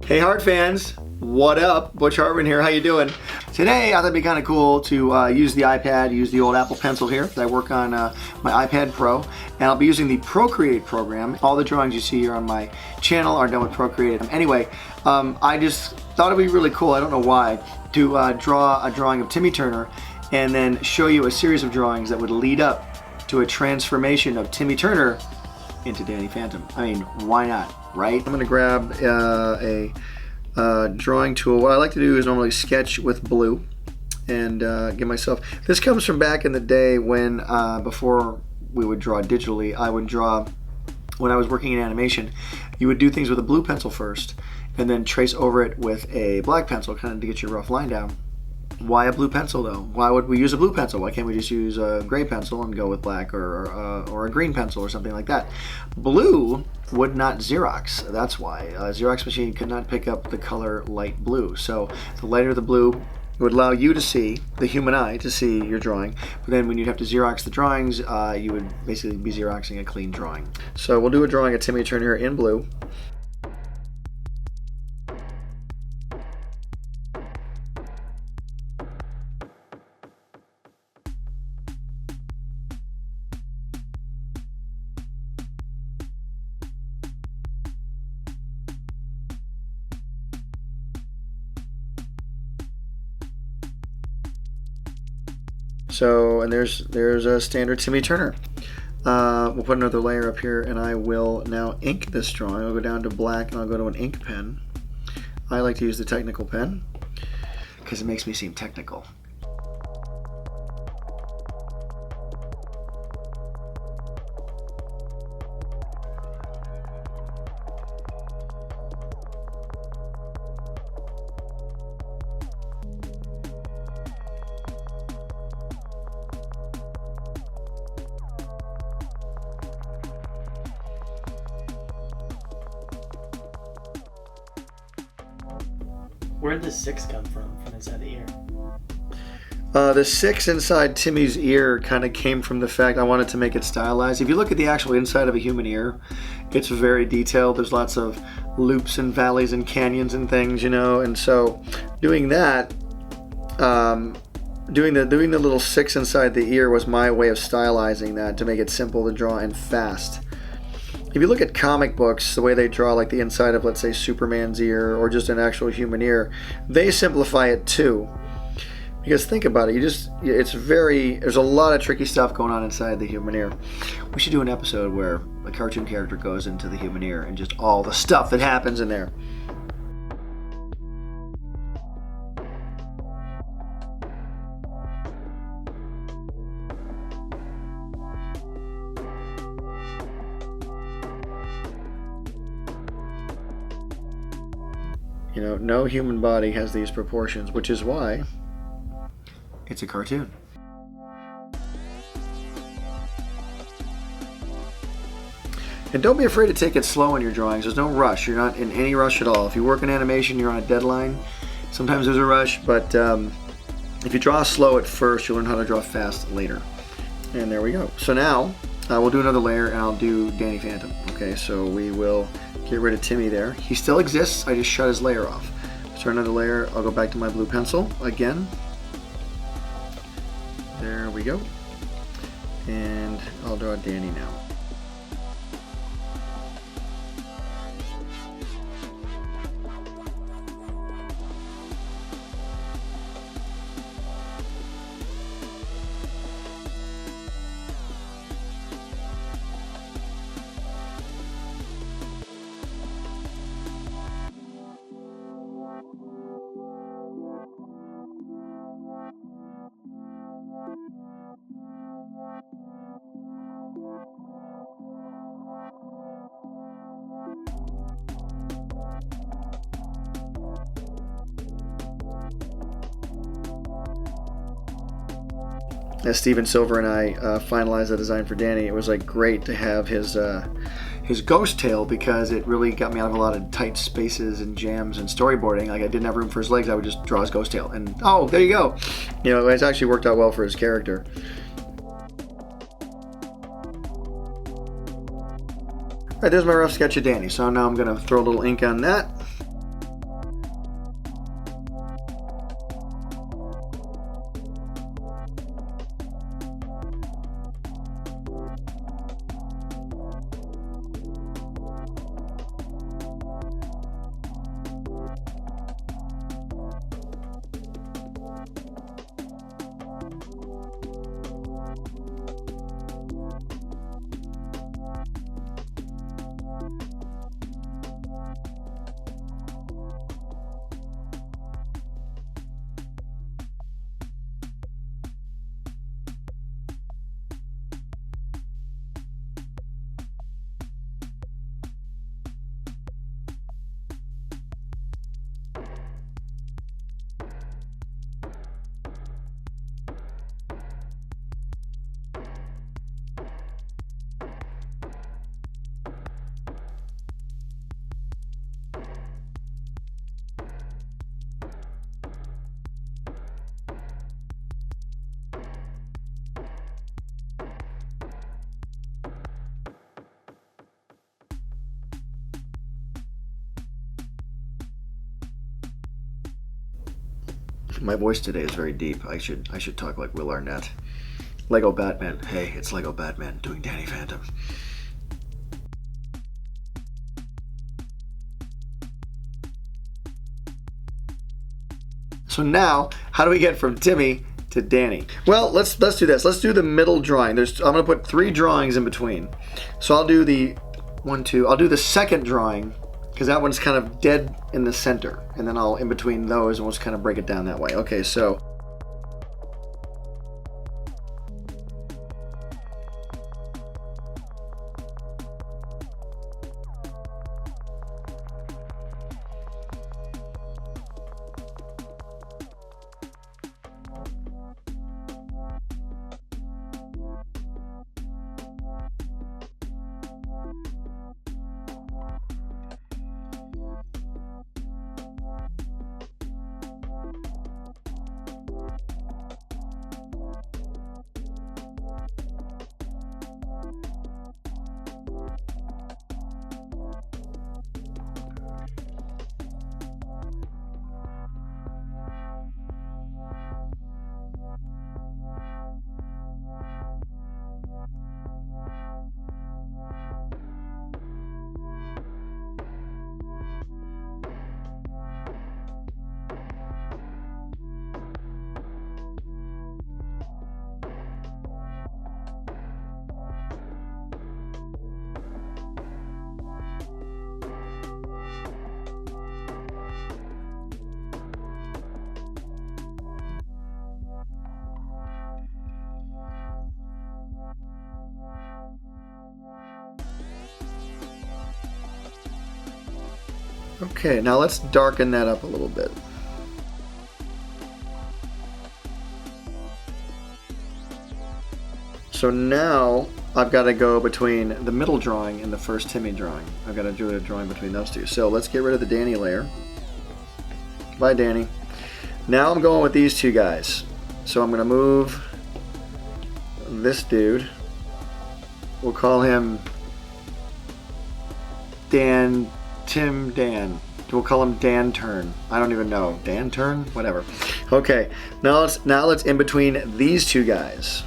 Hey Hart fans, what up? Butch Hartman here, how you doing? Today I thought it'd be kind of cool to use the iPad, use the old Apple Pencil here. I work on my iPad Pro, and I'll be using the Procreate program. All the drawings you see here on my channel are done with Procreate. Anyway, I just thought it'd be really cool, I don't know why, to draw a drawing of Timmy Turner and then show you a series of drawings that would lead up to a transformation of Timmy Turner into Danny Phantom. I mean, why not, right? I'm gonna grab a drawing tool. What I like to do is normally sketch with blue and give myself, this comes from back in the day when before we would draw digitally. I would draw, when I was working in animation, you would do things with a blue pencil first and then trace over it with a black pencil, kind of to get your rough line down. Why a blue pencil though? Why would we use a blue pencil? Why can't we just use a gray pencil and go with black, or a green pencil or something like that? Blue would not Xerox. That's why. A Xerox machine could not pick up the color light blue. So the lighter the blue would allow you to see, the human eye, to see your drawing. But then when you'd have to Xerox the drawings, you would basically be Xeroxing a clean drawing. So we'll do a drawing of Timmy Turner in blue. So, and there's a standard Timmy Turner. We'll put another layer up here, and I will now ink this drawing. I'll go down to black, and I'll go to an ink pen. I like to use the technical pen because it makes me seem technical. Where'd the 6 come from inside the ear? The 6 inside Timmy's ear kind of came from the fact I wanted to make it stylized. If you look at the actual inside of a human ear, it's very detailed. There's lots of loops and valleys and canyons and things, you know. And so doing that, doing the little 6 inside the ear was my way of stylizing that to make it simple to draw and fast. If you look at comic books, the way they draw like the inside of, let's say, Superman's ear or just an actual human ear, they simplify it too. Because think about it, there's a lot of tricky stuff going on inside the human ear. We should do an episode where a cartoon character goes into the human ear and just all the stuff that happens in there. You know, no human body has these proportions, which is why it's a cartoon. And don't be afraid to take it slow in your drawings. There's no rush. You're not in any rush at all. If you work in animation, you're on a deadline. Sometimes there's a rush, but if you draw slow at first, you'll learn how to draw fast later. And there we go. So now we'll do another layer, and I'll do Danny Phantom. Okay, so we will get rid of Timmy there. He still exists, I just shut his layer off. Start another layer, I'll go back to my blue pencil again. There we go. And I'll draw Danny now. As Steven Silver and I finalized the design for Danny, it was like great to have his ghost tail, because it really got me out of a lot of tight spaces and jams and storyboarding. Like, I didn't have room for his legs, I would just draw his ghost tail, and oh, there you go. You know, it's actually worked out well for his character. Alright, there's my rough sketch of Danny. So now I'm going to throw a little ink on that. My voice today is very deep. I should talk like Will Arnett. Lego Batman. Hey, it's Lego Batman doing Danny Phantom. So now, how do we get from Timmy to Danny? Well, let's do this. Let's do the middle drawing. I'm gonna put 3 drawings in between. So I'll do the I'll do the second drawing, because that one's kind of dead in the center, and then I'll in between those and we'll just kind of break it down that way. Okay, so okay, now let's darken that up a little bit. So now I've got to go between the middle drawing and the first Timmy drawing. I've got to do a drawing between those two. So let's get rid of the Danny layer. Bye, Danny. Now I'm going with these 2 guys. So I'm going to move this dude. We'll call him Dan. We'll call him Dan Turn. I don't even know. Dan Turn? Whatever. Okay. Now let's in between these 2 guys.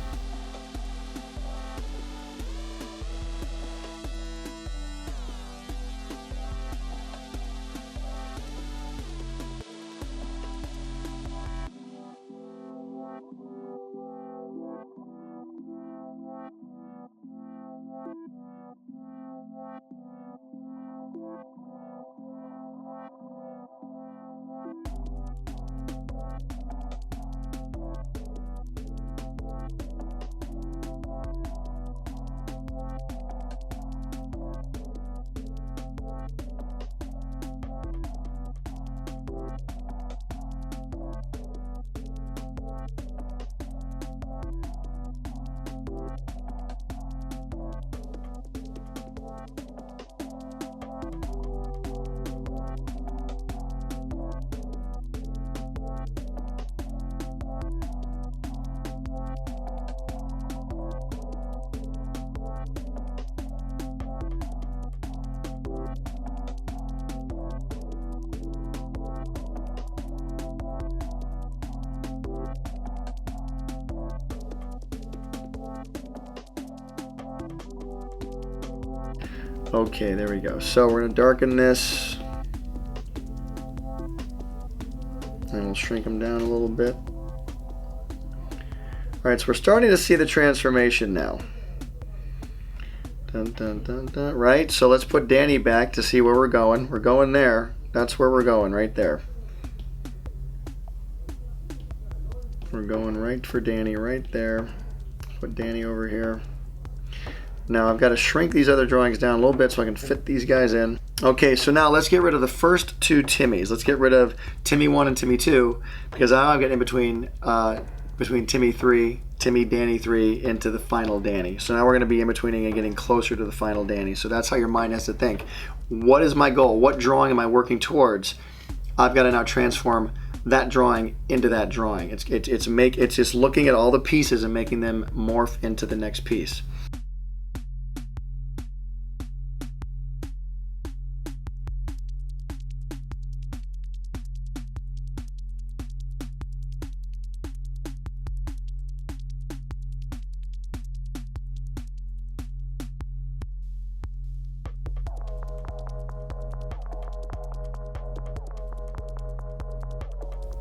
Okay, there we go. So we're going to darken this. And we'll shrink them down a little bit. Alright, so we're starting to see the transformation now. Dun, dun, dun, dun. Right, so let's put Danny back to see where we're going. We're going there. That's where we're going, right there. We're going right for Danny right there. Put Danny over here. Now I've got to shrink these other drawings down a little bit so I can fit these guys in. Okay, so now let's get rid of the first 2 Timmys. Let's get rid of Timmy 1 and Timmy 2, because now I'm getting in between Timmy 3, Timmy Danny 3 into the final Danny. So now we're going to be in betweening and getting closer to the final Danny. So that's how your mind has to think. What is my goal? What drawing am I working towards? I've got to now transform that drawing into that drawing. It's just looking at all the pieces and making them morph into the next piece.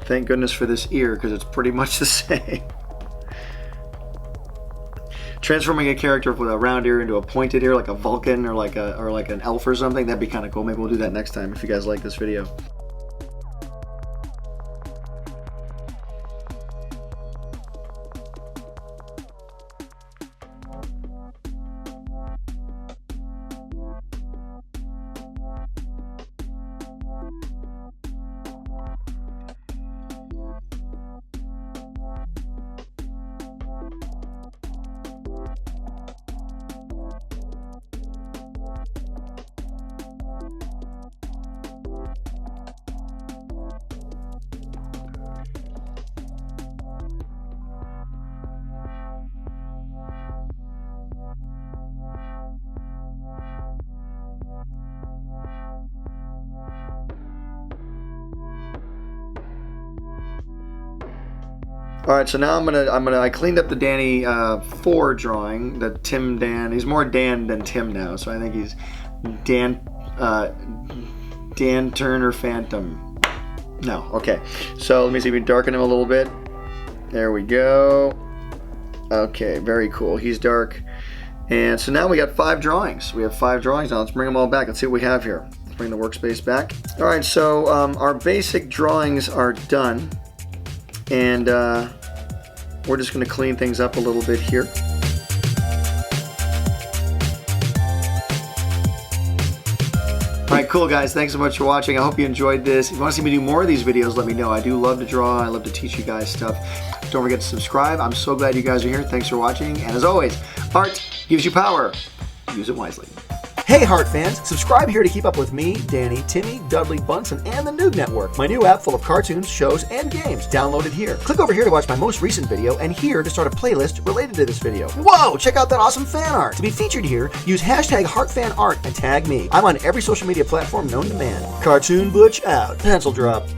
Thank goodness for this ear, because it's pretty much the same. Transforming a character with a round ear into a pointed ear, like a Vulcan or like an elf or something, that'd be kind of cool. Maybe we'll do that next time if you guys like this video. All right, so now I cleaned up the Danny 4 drawing, the Tim Dan. He's more Dan than Tim now, so I think he's Dan Turner Phantom. No, okay. So let me see if we darken him a little bit. There we go. Okay, very cool. He's dark. And so now we got 5 drawings. We have 5 drawings now. Let's bring them all back. Let's see what we have here. Let's bring the workspace back. All right, so our basic drawings are done. And we're just going to clean things up a little bit here. All right, cool guys. Thanks so much for watching. I hope you enjoyed this. If you want to see me do more of these videos, let me know. I do love to draw. I love to teach you guys stuff. Don't forget to subscribe. I'm so glad you guys are here. Thanks for watching. And as always, art gives you power. Use it wisely. Hey Heart fans, subscribe here to keep up with me, Danny, Timmy, Dudley, Bunsen, and the NOOG Network. My new app full of cartoons, shows, and games. Download it here. Click over here to watch my most recent video, and here to start a playlist related to this video. Whoa, check out that awesome fan art. To be featured here, use hashtag HeartFanArt and tag me. I'm on every social media platform known to man. Cartoon Butch out. Pencil drop.